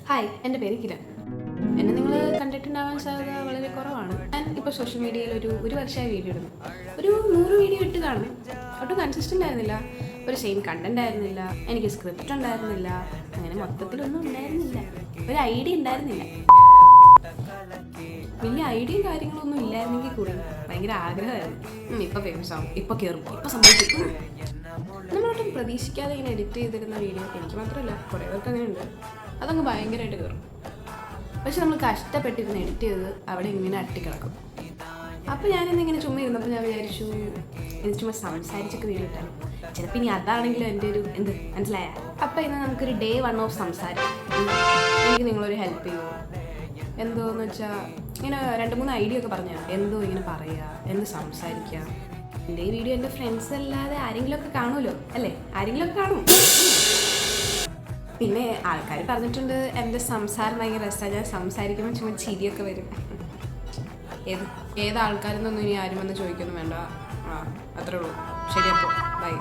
Hi, എൻ്റെ പേര് കിരൺ. എന്നെ നിങ്ങൾ കണ്ടിട്ടുണ്ടാവാൻ സാധ്യത വളരെ കുറവാണ്. ഞാൻ ഇപ്പോൾ സോഷ്യൽ മീഡിയയിൽ ഒരു വർഷമായി വീഡിയോ ഇടുന്നു. ഒരു 100 വീഡിയോ ഇട്ട് കാണും. ഒട്ടും കൺസിസ്റ്റൻ്റ് ആയിരുന്നില്ല, ഒരു സെയിം കണ്ടന്റ് ആയിരുന്നില്ല, എനിക്ക് സ്ക്രിപ്റ്റ് ഉണ്ടായിരുന്നില്ല, അങ്ങനെ മൊത്തത്തിലൊന്നും ഉണ്ടായിരുന്നില്ല, ഒരു ഐഡിയ ഉണ്ടായിരുന്നില്ല. വലിയ ഐഡിയയും കാര്യങ്ങളൊന്നും ഇല്ലായിരുന്നെങ്കിൽ കൂടി ഭയങ്കര ആഗ്രഹമായിരുന്നു. ഇപ്പം ഫേമസ് ആവും, ഇപ്പം കയറും, ഇപ്പം സംഭവിക്കും. നമ്മളൊട്ടും പ്രതീക്ഷിക്കാതെ ഇങ്ങനെ എഡിറ്റ് ചെയ്തിരുന്ന വീഡിയോ എനിക്ക് മാത്രമല്ല കുറേ പേർക്ക് അങ്ങനെയുണ്ട്, അതങ്ങ് ഭയങ്കരമായിട്ട് കയറും. പക്ഷെ നമ്മൾ കഷ്ടപ്പെട്ടിരുന്ന് എഡിറ്റ് ചെയ്ത് അവിടെ ഇങ്ങനെ അട്ടിക്കിടക്കും. അപ്പോൾ ഞാനിന്നിങ്ങനെ ചുമ്മാ ഇരുന്നപ്പോൾ ഞാൻ വിചാരിച്ചു എനിക്ക് ചുമ്മാ സംസാരിച്ചൊക്കെ വീഡിയോ ഇട്ടാലും ചിലപ്പോൾ ഇനി അതാണെങ്കിലും എൻ്റെ ഒരു മനസ്സിലായ. അപ്പോൾ ഇന്ന് നമുക്കൊരു ഡേ 1 ഓഫ് സംസാരം. എനിക്ക് നിങ്ങളൊരു ഹെൽപ്പ് ചെയ്യുമോ? എന്തോന്ന് വെച്ചാൽ ഇങ്ങനെ 2-3 ഐഡിയ ഒക്കെ പറഞ്ഞാൽ എന്തോ ഇങ്ങനെ പറയുക, എന്ത് സംസാരിക്കുക. എൻ്റെ ഈ വീഡിയോ എൻ്റെ ഫ്രണ്ട്സ് അല്ലാതെ ആരെങ്കിലുമൊക്കെ കാണുമല്ലോ അല്ലേ? ആരെങ്കിലുമൊക്കെ കാണും. പിന്നെ ആൾക്കാർ പറഞ്ഞിട്ടുണ്ട് എൻ്റെ സംസാരം ഭയങ്കര രസമാണ്, ഞാൻ സംസാരിക്കുമ്പോൾ ചുമ്മാ ചിരിയൊക്കെ വരും. ഏത് ആൾക്കാരെന്നൊന്നും ഇനി ആരും വന്ന് ചോദിക്കൊന്നും വേണ്ട. അത്രേ ഉള്ളൂ. ശരി, അപ്പോൾ ബൈ.